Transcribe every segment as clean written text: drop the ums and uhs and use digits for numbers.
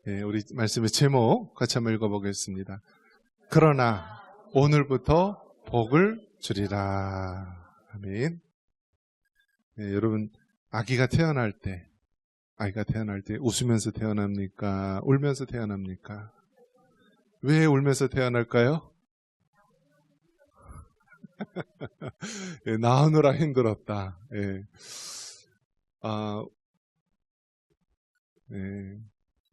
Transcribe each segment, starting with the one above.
우리 말씀의 제목 같이 한번 읽어보겠습니다. 그러나 오늘부터 복을 주리라. 아멘. 여러분, 아기가 태어날 때 웃으면서 태어납니까? 울면서 태어납니까? 왜 울면서 태어날까요? 낳으느라 힘들었다.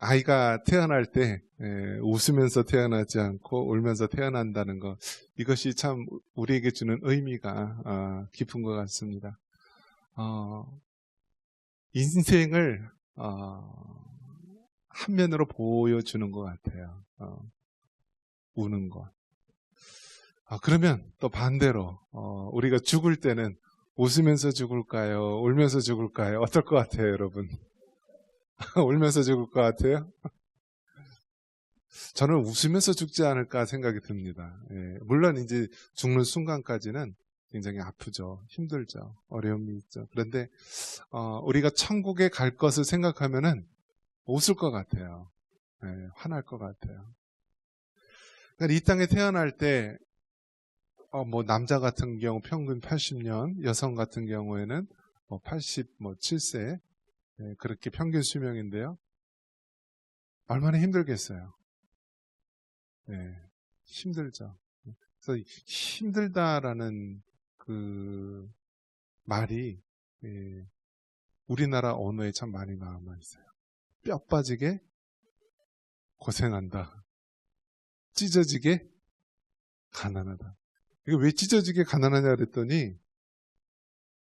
아이가 태어날 때 웃으면서 태어나지 않고 울면서 태어난다는 것, 이것이 참 우리에게 주는 의미가 깊은 것 같습니다. 인생을 한 면으로 보여주는 것 같아요. 우는 것. 그러면 또 반대로 우리가 죽을 때는 웃으면서 죽을까요? 울면서 죽을까요? 어떨 것 같아요, 여러분? 울면서 죽을 것 같아요? 저는 웃으면서 죽지 않을까 생각이 듭니다. 물론 이제 죽는 순간까지는 굉장히 아프죠. 힘들죠. 어려움이 있죠. 그런데 우리가 천국에 갈 것을 생각하면은 웃을 것 같아요. 화날 것 같아요. 그러니까 이 땅에 태어날 때 남자 같은 경우 평균 80년, 여성 같은 경우에는 87세, 그렇게 평균 수명인데요. 얼마나 힘들겠어요. 힘들죠. 그래서 힘들다라는 그 말이 우리나라 언어에 참 많이 남아 있어요. 뼈 빠지게 고생한다. 찢어지게 가난하다. 이거 왜 찢어지게 가난하냐 그랬더니,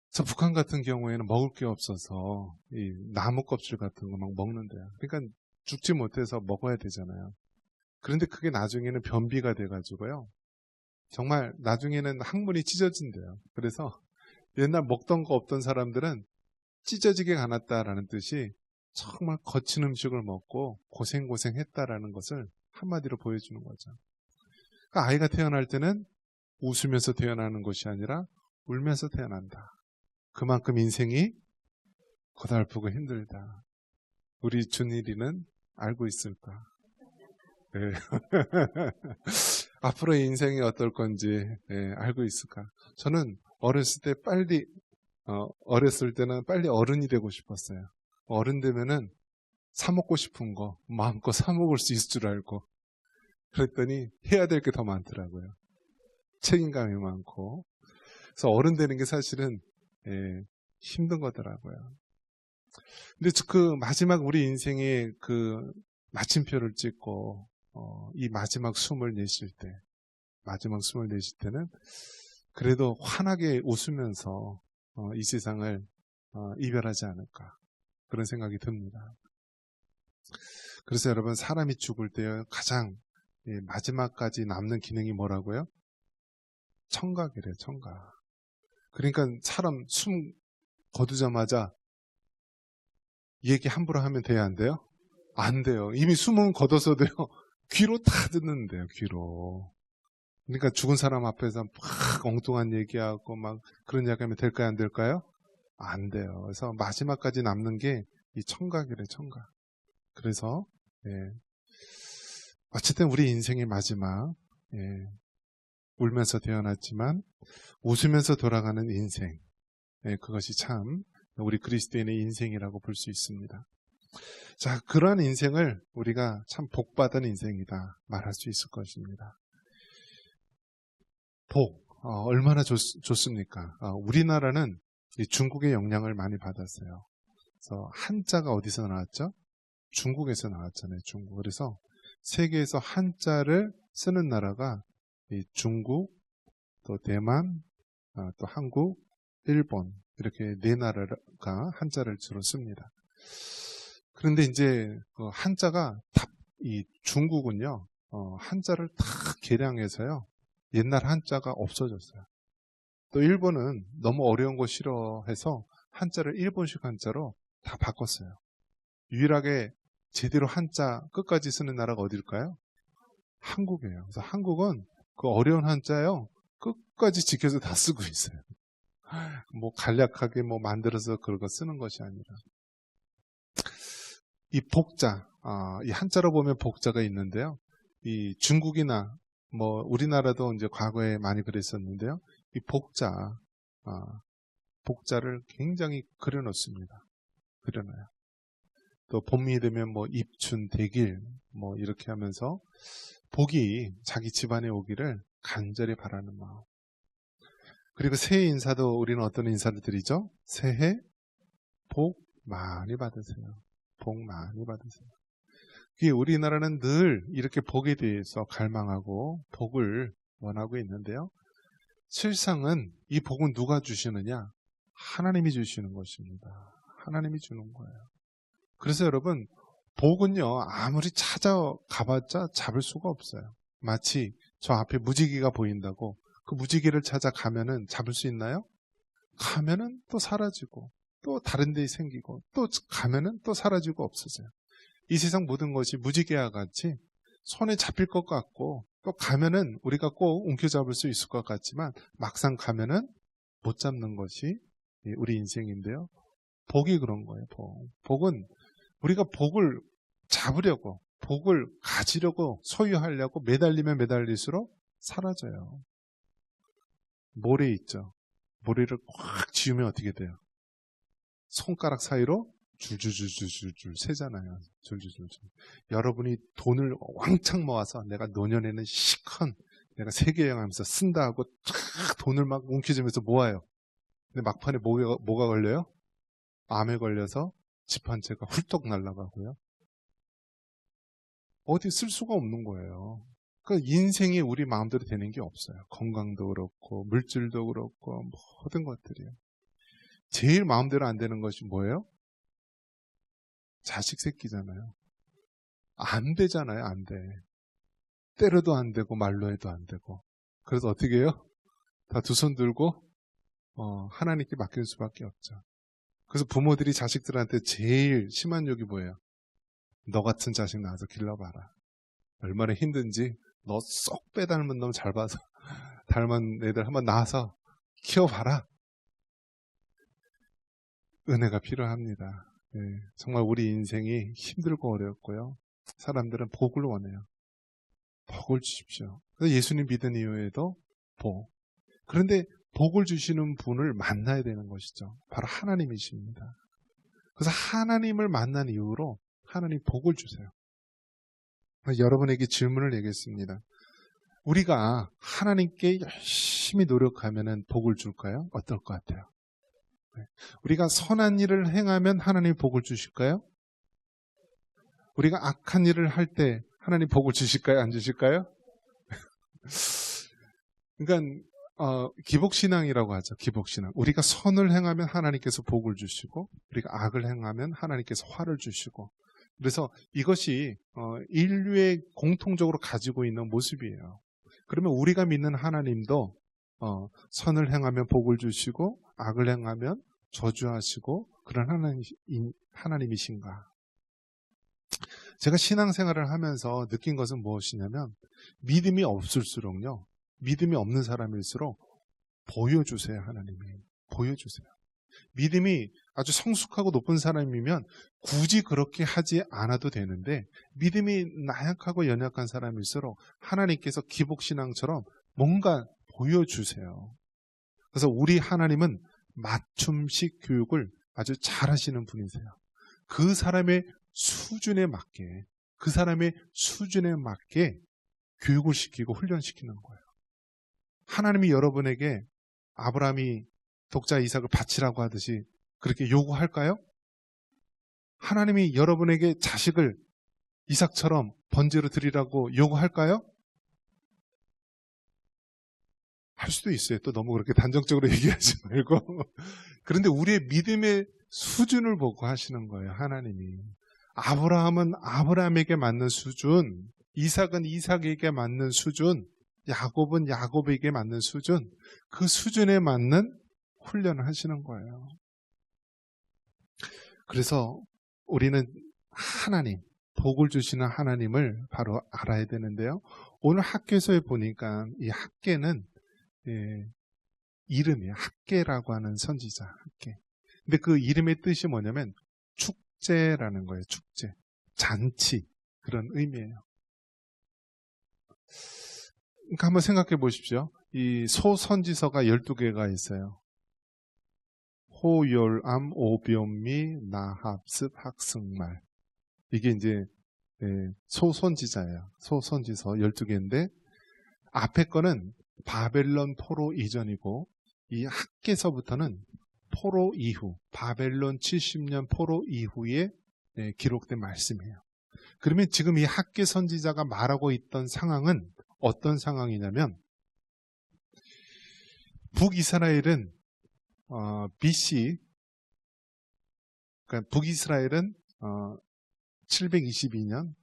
저 북한 같은 경우에는 먹을 게 없어서 이 나무 껍질 같은 거 막 먹는데요. 그러니까 죽지 못해서 먹어야 되잖아요. 그런데 그게 나중에는 변비가 돼가지고요. 정말 나중에는 항문이 찢어진대요. 그래서 옛날 먹던 거 없던 사람들은 찢어지게 가났다라는 뜻이 정말 거친 음식을 먹고 고생했다라는 것을 한마디로 보여주는 거죠. 그러니까 아이가 태어날 때는 웃으면서 태어나는 것이 아니라 울면서 태어난다. 그만큼 인생이 고달프고 힘들다. 우리 준일이는 알고 있을까? 네. 앞으로의 인생이 어떨 건지 알고 있을까? 저는 어렸을 때는 빨리 어른이 되고 싶었어요. 어른 되면은 사 먹고 싶은 거 마음껏 사 먹을 수 있을 줄 알고, 그랬더니 해야 될 게 더 많더라고요. 책임감이 많고. 그래서 어른 되는 게 사실은 힘든 거더라고요. 근데 그 마지막 우리 인생의 그 마침표를 찍고 이 마지막 숨을 내쉴 때는 그래도 환하게 웃으면서 이 세상을 이별하지 않을까, 그런 생각이 듭니다. 그래서 여러분, 사람이 죽을 때 가장 마지막까지 남는 기능이 뭐라고요? 청각이래요, 청각. 그러니까 사람 숨 거두자마자 얘기 함부로 하면 돼야 안 돼요? 안 돼요. 이미 숨은 거둬서도요, 귀로 다 듣는데요, 귀로. 그러니까 죽은 사람 앞에서 막 엉뚱한 얘기하고 막 그런 이야기하면 될까요, 안 될까요? 안 돼요. 그래서 마지막까지 남는 게 이 청각이래, 청각. 그래서 어쨌든 우리 인생의 마지막, 울면서 태어났지만 웃으면서 돌아가는 인생, 그것이 참 우리 그리스도인의 인생이라고 볼 수 있습니다. 자, 그러한 인생을 우리가 참 복받은 인생이다 말할 수 있을 것입니다. 복, 얼마나 좋습니까? 우리나라는 중국의 영향을 많이 받았어요. 그래서 한자가 어디서 나왔죠? 중국에서 나왔잖아요, 중국. 그래서 세계에서 한자를 쓰는 나라가 중국, 또 대만, 또 한국, 일본, 이렇게 네 나라가 한자를 주로 씁니다. 그런데 이제 한자가 이 중국은요, 한자를 다 개량해서요, 옛날 한자가 없어졌어요. 또 일본은 너무 어려운 거 싫어해서 한자를 일본식 한자로 다 바꿨어요. 유일하게 제대로 한자 끝까지 쓰는 나라가 어딜까요? 한국이에요. 그래서 한국은 그 어려운 한자요, 끝까지 지켜서 다 쓰고 있어요. 뭐 간략하게 만들어서 그런 거 쓰는 것이 아니라. 이 복자, 이 한자로 보면 복자가 있는데요. 이 중국이나 뭐 우리나라도 이제 과거에 많이 그랬었는데요. 이 복자를 굉장히 그려놓습니다. 그려놔요. 또 봄이 되면 뭐 입춘, 대길 뭐 이렇게 하면서 복이 자기 집안에 오기를 간절히 바라는 마음. 그리고 새해 인사도 우리는 어떤 인사를 드리죠? 새해 복 많이 받으세요. 복 많이 받으세요. 그게 우리나라는 늘 이렇게 복에 대해서 갈망하고 복을 원하고 있는데요. 실상은 이 복은 누가 주시느냐? 하나님이 주시는 것입니다. 하나님이 주는 거예요. 그래서 여러분, 복은요, 아무리 찾아가봤자 잡을 수가 없어요. 마치 저 앞에 무지개가 보인다고 그 무지개를 찾아가면은 잡을 수 있나요? 가면은 또 사라지고 또 다른 데 생기고 또 가면은 또 사라지고 없어져요. 이 세상 모든 것이 무지개와 같이 손에 잡힐 것 같고 또 가면은 우리가 꼭 움켜잡을 수 있을 것 같지만 막상 가면은 못 잡는 것이 우리 인생인데요. 복이 그런 거예요. 복은 우리가 복을 잡으려고 복을 가지려고 소유하려고 매달리면 매달릴수록 사라져요. 모래 있죠. 모래를 꽉 쥐우면 어떻게 돼요? 손가락 사이로 줄줄줄줄줄 새잖아요. 줄줄줄줄. 여러분이 돈을 왕창 모아서 내가 노년에는 시컨 내가 세계 여행하면서 쓴다 하고 탁 돈을 막 움켜쥐면서 모아요. 근데 막판에 뭐가 걸려요? 암에 걸려서 집 한 채가 훌떡 날아가고요. 어디 쓸 수가 없는 거예요. 그 인생이 우리 마음대로 되는 게 없어요. 건강도 그렇고 물질도 그렇고 모든 것들이요. 제일 마음대로 안 되는 것이 뭐예요? 자식 새끼잖아요. 안 되잖아요. 안 돼. 때려도 안 되고 말로 해도 안 되고. 그래서 어떻게 해요? 다 두 손 들고 하나님께 맡길 수밖에 없죠. 그래서 부모들이 자식들한테 제일 심한 욕이 뭐예요? 너 같은 자식 낳아서 길러봐라. 얼마나 힘든지 너 쏙 빼닮은 놈 잘 봐서 닮은 애들 한번 낳아서 키워봐라. 은혜가 필요합니다. 네, 정말 우리 인생이 힘들고 어렵고요. 사람들은 복을 원해요. 복을 주십시오. 그래서 예수님 믿은 이후에도 복. 그런데 복을 주시는 분을 만나야 되는 것이죠. 바로 하나님이십니다. 그래서 하나님을 만난 이후로 하나님 복을 주세요. 여러분에게 질문을 내겠습니다. 우리가 하나님께 열심히 노력하면 복을 줄까요? 어떨 것 같아요? 우리가 선한 일을 행하면 하나님 복을 주실까요? 우리가 악한 일을 할 때 하나님 복을 주실까요? 안 주실까요? 그러니까 기복신앙이라고 하죠. 기복신앙. 우리가 선을 행하면 하나님께서 복을 주시고 우리가 악을 행하면 하나님께서 화를 주시고 그래서 이것이 인류의 공통적으로 가지고 있는 모습이에요. 그러면 우리가 믿는 하나님도 선을 행하면 복을 주시고 악을 행하면 저주하시고 그런 하나님이신가? 제가 신앙생활을 하면서 느낀 것은 무엇이냐면 믿음이 없을수록요. 믿음이 없는 사람일수록 보여주세요. 하나님이. 보여주세요. 믿음이 아주 성숙하고 높은 사람이면 굳이 그렇게 하지 않아도 되는데 믿음이 나약하고 연약한 사람일수록 하나님께서 기복신앙처럼 뭔가 보여주세요. 그래서 우리 하나님은 맞춤식 교육을 아주 잘하시는 분이세요. 그 사람의 수준에 맞게 그 사람의 수준에 맞게 교육을 시키고 훈련시키는 거예요. 하나님이 여러분에게 아브라함이 독자 이삭을 바치라고 하듯이 그렇게 요구할까요? 하나님이 여러분에게 자식을 이삭처럼 번제로 드리라고 요구할까요? 할 수도 있어요. 또 너무 그렇게 단정적으로 얘기하지 말고. 그런데 우리의 믿음의 수준을 보고 하시는 거예요. 하나님이. 아브라함은 아브라함에게 맞는 수준, 이삭은 이삭에게 맞는 수준, 야곱은 야곱에게 맞는 수준, 그 수준에 맞는 훈련을 하시는 거예요. 그래서 우리는 하나님, 복을 주시는 하나님을 바로 알아야 되는데요. 오늘 학개서에 보니까 이 학개는 이름이에요. 학개라고 하는 선지자, 학개. 근데 그 이름의 뜻이 뭐냐면 축제라는 거예요. 축제. 잔치. 그런 의미예요. 그러니까 한번 생각해 보십시오. 이 소선지서가 12개가 있어요. 호, 열, 암, 오변미, 나합, 습, 학, 승말. 이게 이제 소선지자예요. 소선지서 12개인데 앞에 거는 바벨론 포로 이전이고 이 학개서부터는 포로 이후, 바벨론 70년 포로 이후에 기록된 말씀이에요. 그러면 지금 이 학개 선지자가 말하고 있던 상황은 어떤 상황이냐면 북이스라엘은 BC, 그러니까 북이스라엘은 722년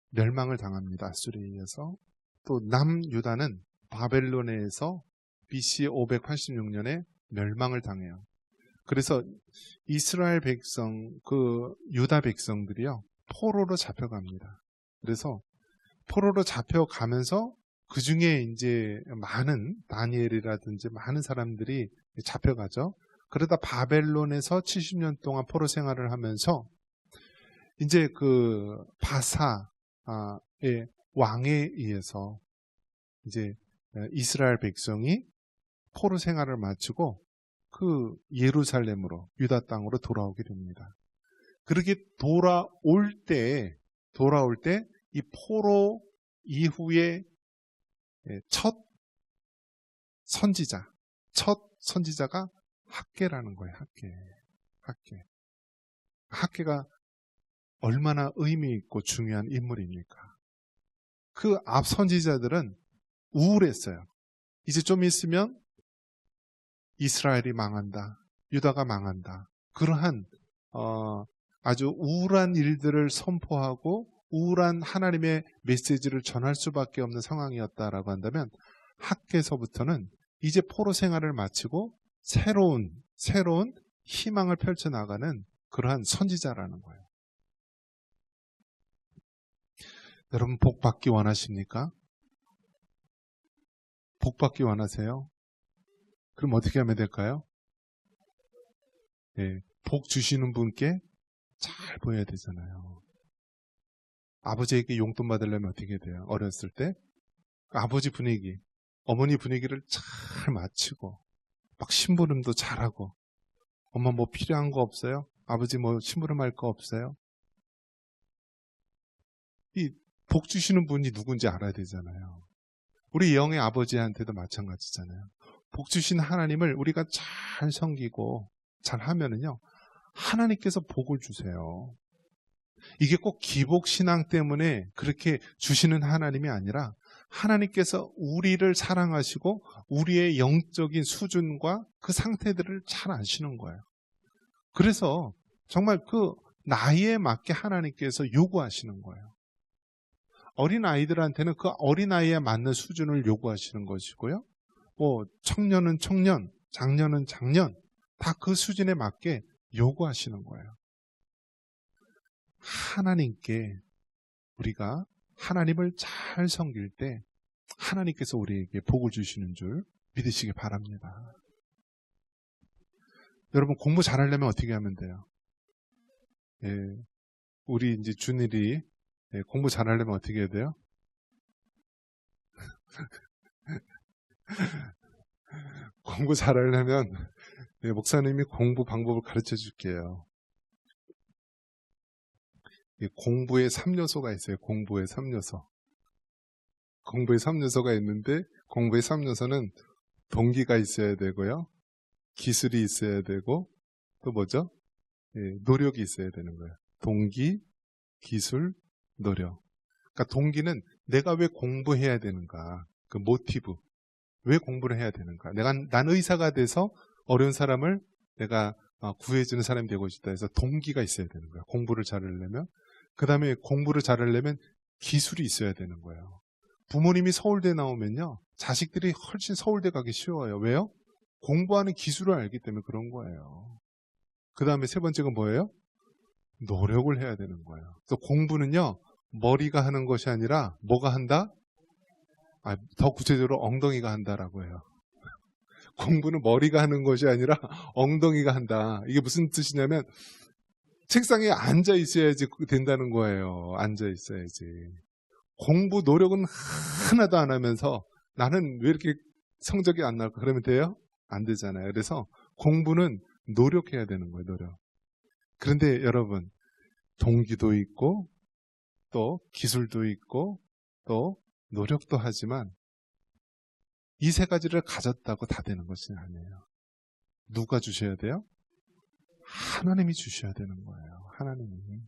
멸망을 당합니다. 아수르에 의해서. 또 남유다는 바벨론에 의해서 BC 586년에 멸망을 당해요. 그래서 이스라엘 백성, 그 유다 백성들이요, 포로로 잡혀갑니다. 그래서 포로로 잡혀가면서 그 중에 이제 많은 다니엘이라든지 많은 사람들이 잡혀가죠. 그러다 바벨론에서 70년 동안 포로 생활을 하면서 이제 그 바사의 왕에 의해서 이제 이스라엘 백성이 포로 생활을 마치고 그 예루살렘으로 유다 땅으로 돌아오게 됩니다. 그렇게 돌아올 때 이 포로 이후에 첫 선지자가 학개라는 거예요. 학개가 얼마나 의미 있고 중요한 인물입니까? 그 앞 선지자들은 우울했어요. 이제 좀 있으면 이스라엘이 망한다. 유다가 망한다. 그러한 아주 우울한 일들을 선포하고 우울한 하나님의 메시지를 전할 수밖에 없는 상황이었다라고 한다면 학개서부터는 이제 포로 생활을 마치고 새로운 희망을 펼쳐나가는 그러한 선지자라는 거예요. 여러분 복 받기 원하십니까? 복 받기 원하세요? 그럼 어떻게 하면 될까요? 복 주시는 분께 잘 보여야 되잖아요. 아버지에게 용돈 받으려면 어떻게 돼요? 어렸을 때 아버지 분위기, 어머니 분위기를 잘 맞추고 막 심부름도 잘하고, 엄마 뭐 필요한 거 없어요? 아버지 뭐 심부름할 거 없어요? 이 복 주시는 분이 누군지 알아야 되잖아요. 우리 영의 아버지한테도 마찬가지잖아요. 복 주신 하나님을 우리가 잘 섬기고 잘 하면은요, 하나님께서 복을 주세요. 이게 꼭 기복신앙 때문에 그렇게 주시는 하나님이 아니라 하나님께서 우리를 사랑하시고 우리의 영적인 수준과 그 상태들을 잘 아시는 거예요. 그래서 정말 그 나이에 맞게 하나님께서 요구하시는 거예요. 어린아이들한테는 그 어린아이에 맞는 수준을 요구하시는 것이고요. 뭐 청년은 청년, 장년은 장년, 다 그 수준에 맞게 요구하시는 거예요. 하나님께 우리가 하나님을 잘 섬길 때 하나님께서 우리에게 복을 주시는 줄 믿으시기 바랍니다. 여러분 공부 잘하려면 어떻게 하면 돼요? 우리 이제 준일이 공부 잘하려면 어떻게 해야 돼요? 공부 잘하려면 목사님이 공부 방법을 가르쳐 줄게요. 공부의 3요소가 있어요. 공부의 3요소. 공부의 3요소가 있는데 공부의 3요소는 동기가 있어야 되고요. 기술이 있어야 되고 또 뭐죠? 노력이 있어야 되는 거예요. 동기, 기술, 노력. 그러니까 동기는 내가 왜 공부해야 되는가? 그 모티브. 왜 공부를 해야 되는가? 난 의사가 돼서 어려운 사람을 내가 구해주는 사람이 되고 싶다 해서 동기가 있어야 되는 거예요. 공부를 잘하려면. 그 다음에 공부를 잘하려면 기술이 있어야 되는 거예요. 부모님이 서울대 나오면요, 자식들이 훨씬 서울대 가기 쉬워요. 왜요? 공부하는 기술을 알기 때문에 그런 거예요. 그 다음에 세 번째가 뭐예요? 노력을 해야 되는 거예요. 그래서 공부는요, 머리가 하는 것이 아니라 뭐가 한다? 더 구체적으로 엉덩이가 한다라고 해요. 공부는 머리가 하는 것이 아니라 엉덩이가 한다. 이게 무슨 뜻이냐면 책상에 앉아 있어야지 된다는 거예요. 앉아 있어야지. 공부 노력은 하나도 안 하면서 나는 왜 이렇게 성적이 안 나올까? 그러면 돼요? 안 되잖아요. 그래서 공부는 노력해야 되는 거예요. 노력. 그런데 여러분, 동기도 있고 또 기술도 있고 또 노력도 하지만 이 세 가지를 가졌다고 다 되는 것이 아니에요. 누가 주셔야 돼요? 하나님이 주셔야 되는 거예요. 하나님이.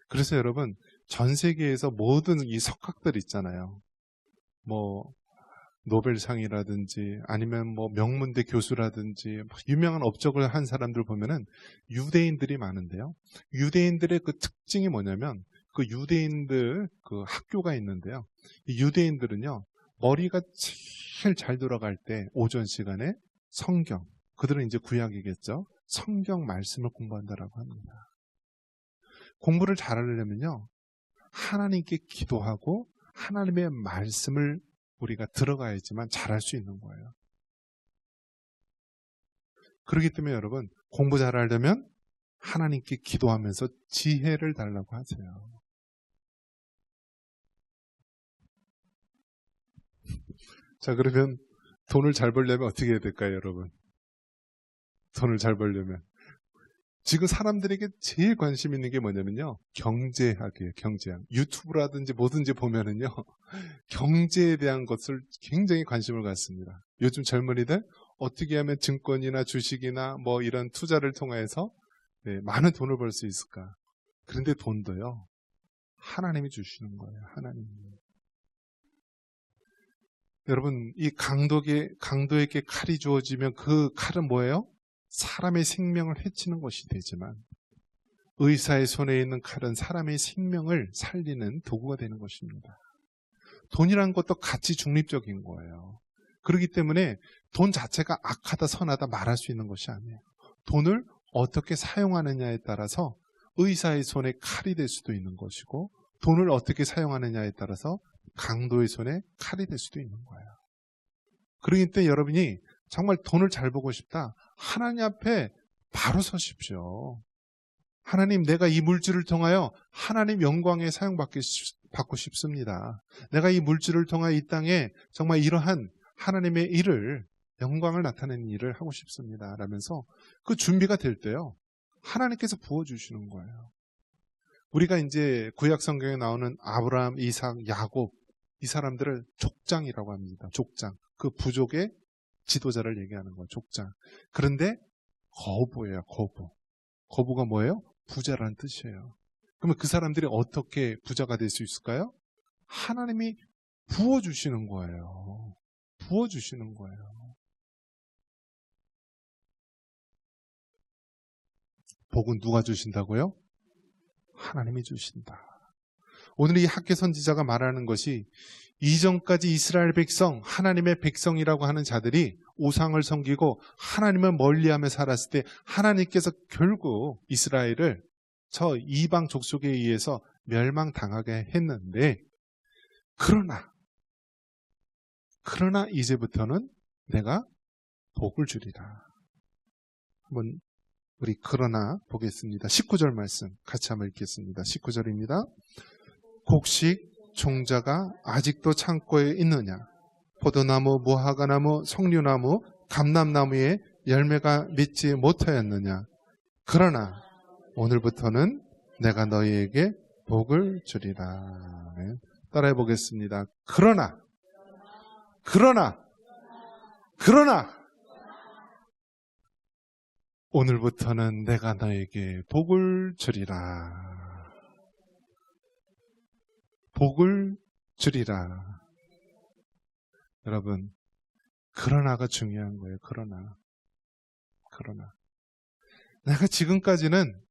그래서 여러분, 전 세계에서 모든 이 석학들 있잖아요. 뭐 노벨상이라든지 아니면 뭐 명문대 교수라든지 유명한 업적을 한 사람들 보면은 유대인들이 많은데요. 유대인들의 그 특징이 뭐냐면 그 유대인들 그 학교가 있는데요. 이 유대인들은요, 머리가 제일 잘 돌아갈 때 오전 시간에 성경, 그들은 이제 구약이겠죠. 성경 말씀을 공부한다라고 합니다. 공부를 잘하려면요, 하나님께 기도하고 하나님의 말씀을 우리가 들어가야지만 잘할 수 있는 거예요. 그렇기 때문에 여러분, 공부 잘하려면 하나님께 기도하면서 지혜를 달라고 하세요. 자, 그러면 돈을 잘 벌려면 어떻게 해야 될까요, 여러분? 돈을 잘 벌려면 지금 사람들에게 제일 관심 있는 게 뭐냐면요, 경제학이에요. 경제학. 유튜브라든지 뭐든지 보면은요, 경제에 대한 것을 굉장히 관심을 갖습니다. 요즘 젊은이들 어떻게 하면 증권이나 주식이나 뭐 이런 투자를 통해서 많은 돈을 벌 수 있을까? 그런데 돈도요, 하나님이 주시는 거예요. 하나님이. 여러분, 이 강도에게 칼이 주어지면 그 칼은 뭐예요? 사람의 생명을 해치는 것이 되지만 의사의 손에 있는 칼은 사람의 생명을 살리는 도구가 되는 것입니다. 돈이란 것도 가치 중립적인 거예요. 그렇기 때문에 돈 자체가 악하다 선하다 말할 수 있는 것이 아니에요. 돈을 어떻게 사용하느냐에 따라서 의사의 손에 칼이 될 수도 있는 것이고, 돈을 어떻게 사용하느냐에 따라서 강도의 손에 칼이 될 수도 있는 거예요. 그러기 때문에 여러분이 정말 돈을 잘 보고 싶다, 하나님 앞에 바로 서십시오. 하나님, 내가 이 물질을 통하여 하나님 영광에 사용받고 싶습니다. 내가 이 물질을 통하여 이 땅에 정말 이러한 하나님의 일을, 영광을 나타내는 일을 하고 싶습니다. 라면서 그 준비가 될 때요, 하나님께서 부어주시는 거예요. 우리가 이제 구약 성경에 나오는 아브라함, 이삭, 야곱, 이 사람들을 족장이라고 합니다. 족장. 그 부족의 지도자를 얘기하는 거예요. 족장. 그런데 거부예요. 거부. 거부가 뭐예요? 부자라는 뜻이에요. 그러면 그 사람들이 어떻게 부자가 될 수 있을까요? 하나님이 부어주시는 거예요. 부어주시는 거예요. 복은 누가 주신다고요? 하나님이 주신다. 오늘 이 학개 선지자가 말하는 것이, 이전까지 이스라엘 백성, 하나님의 백성이라고 하는 자들이 우상을 섬기고 하나님을 멀리하며 살았을 때 하나님께서 결국 이스라엘을 저 이방 족속에 의해서 멸망당하게 했는데, 그러나 이제부터는 내가 복을 주리라. 한번 우리 그러나 보겠습니다. 19절 말씀 같이 한번 읽겠습니다. 19절입니다. 곡식 종자가 아직도 창고에 있느냐? 포도나무, 무화과나무, 석류나무, 감람나무에 열매가 맺지 못하였느냐? 그러나 오늘부터는 내가 너희에게 복을 주리라. 네. 따라해 보겠습니다. 그러나 오늘부터는 내가 너에게 복을 주리라. 복을 주리라. 여러분, 그러나가 중요한 거예요. 그러나. 내가 지금까지는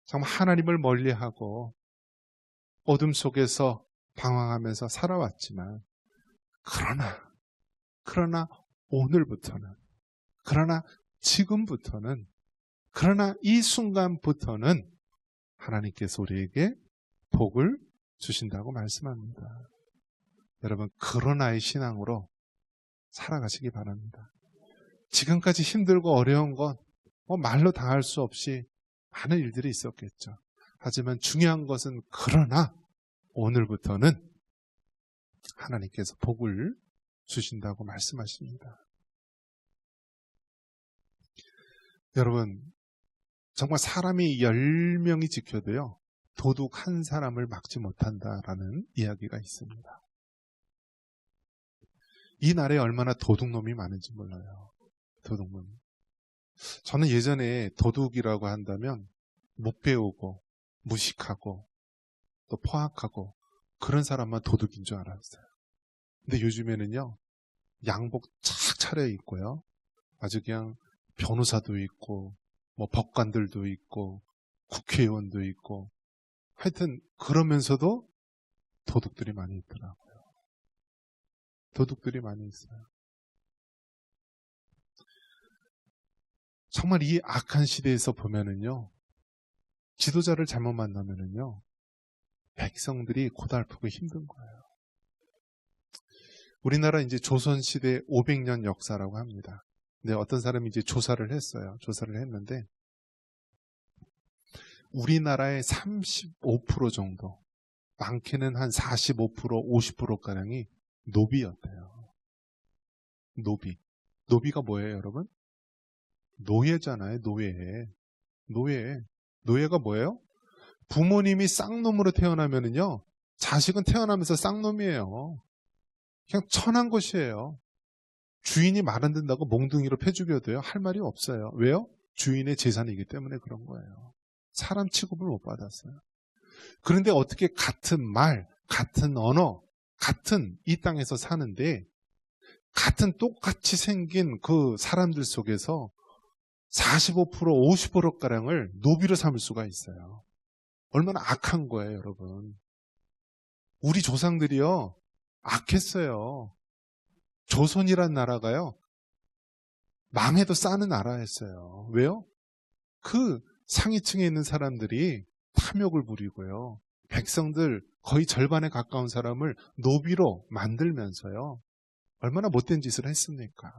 정말 하나님을 멀리하고 어둠 속에서 방황하면서 살아왔지만, 그러나 오늘부터는, 그러나 지금부터는, 그러나 이 순간부터는 하나님께서 우리에게 복을 주신다고 말씀합니다. 여러분, 그러나의 신앙으로 살아가시기 바랍니다. 지금까지 힘들고 어려운 건 말로 당할 수 없이 많은 일들이 있었겠죠. 하지만 중요한 것은 그러나 오늘부터는 하나님께서 복을 주신다고 말씀하십니다. 여러분, 정말 사람이 10명이 지켜도요, 도둑 한 사람을 막지 못한다라는 이야기가 있습니다. 이 나라에 얼마나 도둑놈이 많은지 몰라요. 도둑놈. 저는 예전에 도둑이라고 한다면 못 배우고 무식하고 또 포악하고 그런 사람만 도둑인 줄 알았어요. 근데 요즘에는요, 양복 착 차려입고요, 아주 그냥 변호사도 있고 뭐 법관들도 있고 국회의원도 있고 하여튼 그러면서도 도둑들이 많이 있더라고요. 도둑들이 많이 있어요. 정말 이 악한 시대에서 보면은요, 지도자를 잘못 만나면은요, 백성들이 고달프고 힘든 거예요. 우리나라 이제 조선시대 500년 역사라고 합니다. 근데 어떤 사람이 이제 조사를 했어요. 조사를 했는데, 우리나라의 35% 정도, 많게는 한 45%, 50%가량이 노비였대요. 노비. 노비가 뭐예요, 여러분? 노예잖아요, 노예. 노예. 노예가 뭐예요? 부모님이 쌍놈으로 태어나면은요, 자식은 태어나면서 쌍놈이에요. 그냥 천한 것이에요. 주인이 말 안 듣는다고 몽둥이로 패죽여도요, 할 말이 없어요. 왜요? 주인의 재산이기 때문에 그런 거예요. 사람 취급을 못 받았어요. 그런데 어떻게 같은 말, 같은 언어, 같은 이 땅에서 사는데 같은 똑같이 생긴 그 사람들 속에서 45%, 50%가량을 노비로 삼을 수가 있어요. 얼마나 악한 거예요, 여러분. 우리 조상들이요, 악했어요. 조선이란 나라가요, 망해도 싸는 나라였어요. 왜요? 그 상위층에 있는 사람들이 탐욕을 부리고요, 백성들 거의 절반에 가까운 사람을 노비로 만들면서요, 얼마나 못된 짓을 했습니까?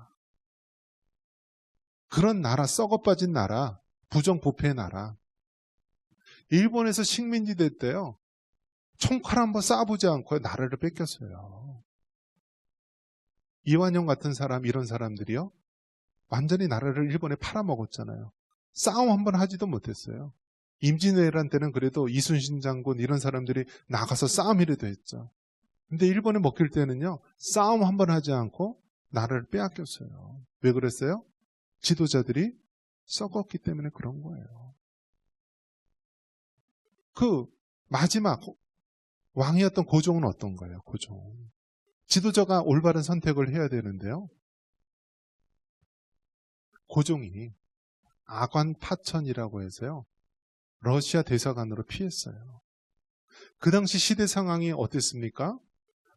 그런 나라, 썩어빠진 나라, 부정부패의 나라. 일본에서 식민지 될 때요, 총칼 한번 쏴보지 않고 나라를 뺏겼어요. 이완용 같은 사람, 이런 사람들이요, 완전히 나라를 일본에 팔아먹었잖아요. 싸움 한번 하지도 못했어요. 임진왜란 때는 그래도 이순신 장군 이런 사람들이 나가서 싸움이라도 했죠. 근데 일본에 먹힐 때는요, 싸움 한번 하지 않고 나라를 빼앗겼어요. 왜 그랬어요? 지도자들이 썩었기 때문에 그런 거예요. 그 마지막 왕이었던 고종은 어떤 거예요? 고종. 지도자가 올바른 선택을 해야 되는데요, 고종이 아관파천이라고 해서요, 러시아 대사관으로 피했어요. 그 당시 시대 상황이 어땠습니까?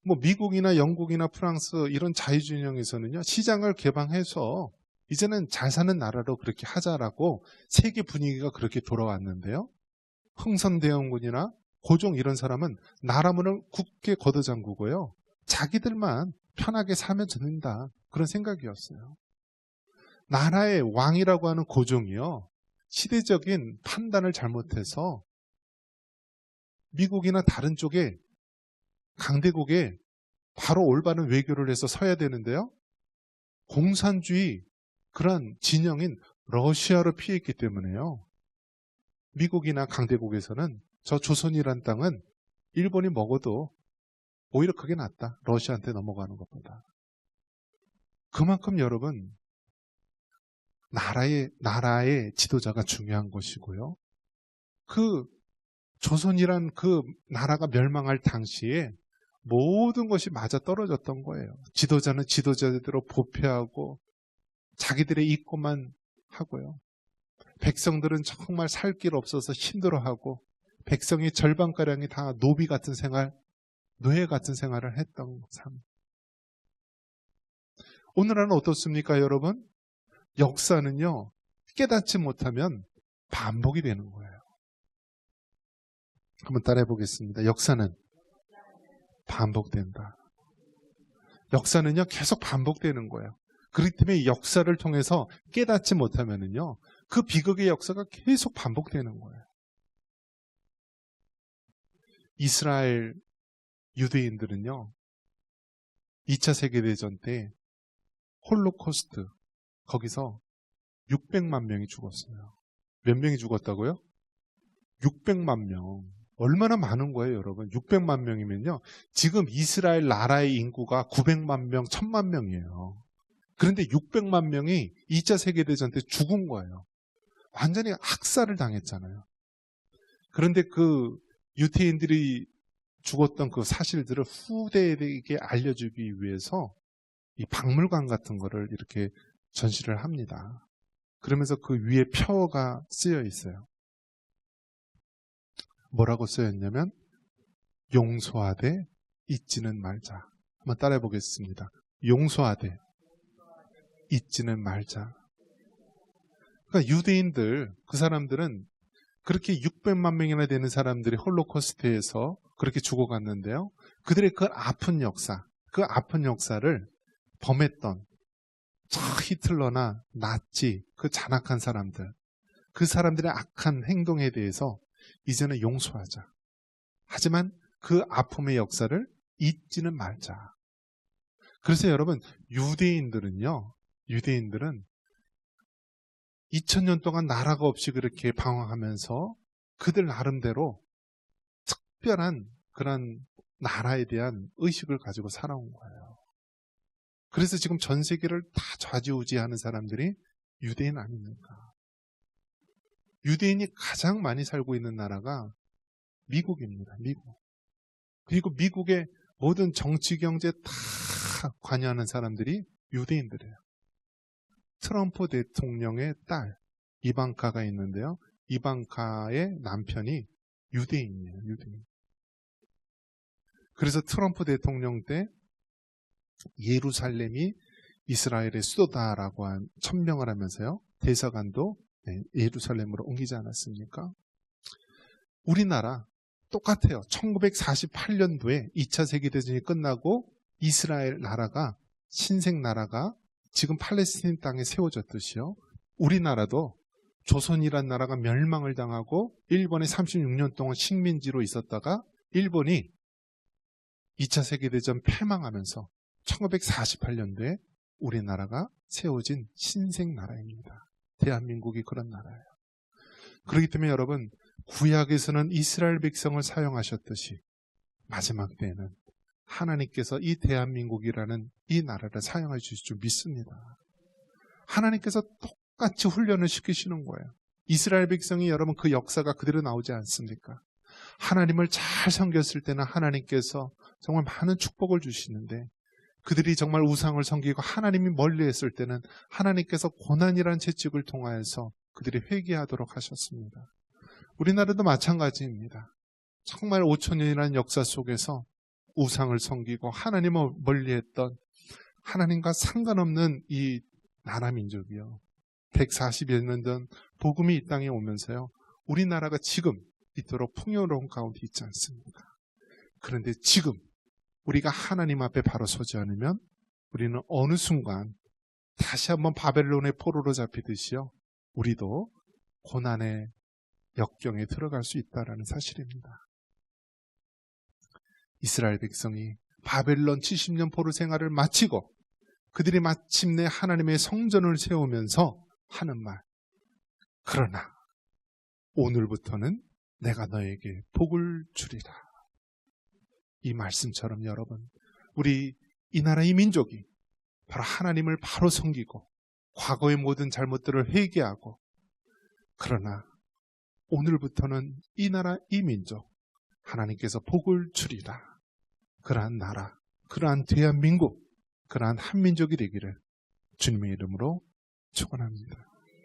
뭐 미국이나 영국이나 프랑스 이런 자유진영에서는요, 시장을 개방해서 이제는 잘 사는 나라로 그렇게 하자라고 세계 분위기가 그렇게 돌아왔는데요, 흥선대원군이나 고종 이런 사람은 나라 문을 굳게 걷어잠그고요, 자기들만 편하게 살면 된다, 그런 생각이었어요. 나라의 왕이라고 하는 고종이요, 시대적인 판단을 잘못해서 미국이나 다른 쪽에 강대국에 바로 올바른 외교를 해서 서야 되는데요, 공산주의 그런 진영인 러시아로 피했기 때문에요, 미국이나 강대국에서는 저 조선이란 땅은 일본이 먹어도 오히려 그게 낫다, 러시아한테 넘어가는 것보다. 그만큼 여러분, 나라의 지도자가 중요한 것이고요, 그 조선이란 그 나라가 멸망할 당시에 모든 것이 맞아 떨어졌던 거예요. 지도자는 지도자대로 부패하고 자기들의 이익만 하고요, 백성들은 정말 살 길 없어서 힘들어하고, 백성의 절반가량이 다 노비 같은 생활, 노예 같은 생활을 했던 삶. 오늘은 어떻습니까, 여러분? 역사는요, 깨닫지 못하면 반복이 되는 거예요. 한번 따라해 보겠습니다. 역사는 반복된다. 역사는요, 계속 반복되는 거예요. 그렇기 때문에 역사를 통해서 깨닫지 못하면은요, 그 비극의 역사가 계속 반복되는 거예요. 이스라엘 유대인들은요, 2차 세계대전 때 홀로코스트, 거기서 600만 명이 죽었어요. 몇 명이 죽었다고요? 600만 명. 얼마나 많은 거예요, 여러분? 600만 명이면요, 지금 이스라엘 나라의 인구가 900만 명, 1000만 명이에요. 그런데 600만 명이 2차 세계대전 때 죽은 거예요. 완전히 학살을 당했잖아요. 그런데 그 유태인들이 죽었던 그 사실들을 후대에게 알려주기 위해서 이 박물관 같은 거를 이렇게 전시를 합니다. 그러면서 그 위에 표어가 쓰여 있어요. 뭐라고 쓰여 있냐면 용서하되 잊지는 말자. 한번 따라해 보겠습니다. 용서하되 잊지는 말자. 그러니까 유대인들, 그 사람들은 그렇게 600만 명이나 되는 사람들이 홀로코스트에서 그렇게 죽어갔는데요. 그들의 그 아픈 역사, 그 아픈 역사를 범했던 저 히틀러나 나치, 그 잔악한 사람들, 그 사람들의 악한 행동에 대해서 이제는 용서하자. 하지만 그 아픔의 역사를 잊지는 말자. 그래서 여러분, 유대인들은 2000년 동안 나라가 없이 그렇게 방황하면서 그들 나름대로 특별한 그런 나라에 대한 의식을 가지고 살아온 거예요. 그래서 지금 전 세계를 다 좌지우지하는 사람들이 유대인 아닙니까? 유대인이 가장 많이 살고 있는 나라가 미국입니다. 미국. 그리고 미국의 모든 정치, 경제 다 관여하는 사람들이 유대인들이에요. 트럼프 대통령의 딸 이방카가 있는데요. 이방카의 남편이 유대인이에요. 유대인. 그래서 트럼프 대통령 때 예루살렘이 이스라엘의 수도다라고 천명을 하면서요. 대사관도 예루살렘으로 옮기지 않았습니까? 우리나라 똑같아요. 1948년도에 2차 세계대전이 끝나고 이스라엘 나라가, 신생 나라가 지금 팔레스타인 땅에 세워졌듯이요. 우리나라도 조선이란 나라가 멸망을 당하고 일본에 36년 동안 식민지로 있었다가 일본이 2차 세계대전 패망하면서 1948년도에 우리나라가 세워진 신생 나라입니다. 대한민국이 그런 나라예요. 그렇기 때문에 여러분, 구약에서는 이스라엘 백성을 사용하셨듯이 마지막 때에는 하나님께서 이 대한민국이라는 이 나라를 사용해 주실 줄 믿습니다. 하나님께서 똑같이 훈련을 시키시는 거예요. 이스라엘 백성이 여러분 그 역사가 그대로 나오지 않습니까? 하나님을 잘 섬겼을 때는 하나님께서 정말 많은 축복을 주시는데, 그들이 정말 우상을 섬기고 하나님이 멀리했을 때는 하나님께서 고난이라는 채찍을 통하여서 그들이 회개하도록 하셨습니다. 우리나라도 마찬가지입니다. 정말 5000년이라는 역사 속에서 우상을 섬기고 하나님을 멀리했던, 하나님과 상관없는 이 나라 민족이요, 140여 년 전 복음이 이 땅에 오면서요, 우리나라가 지금 이토록 풍요로운 가운데 있지 않습니까? 그런데 지금 우리가 하나님 앞에 바로 서지 않으면 우리는 어느 순간 다시 한번 바벨론의 포로로 잡히듯이요, 우리도 고난의 역경에 들어갈 수 있다는 사실입니다. 이스라엘 백성이 바벨론 70년 포로 생활을 마치고 그들이 마침내 하나님의 성전을 세우면서 하는 말, 그러나 오늘부터는 내가 너에게 복을 주리라. 이 말씀처럼 여러분, 우리 이 나라 이 민족이 바로 하나님을 바로 섬기고 과거의 모든 잘못들을 회개하고, 그러나 오늘부터는 이 나라 이 민족 하나님께서 복을 주리라. 그러한 나라, 그러한 대한민국, 그러한 한민족이 되기를 주님의 이름으로 축원합니다.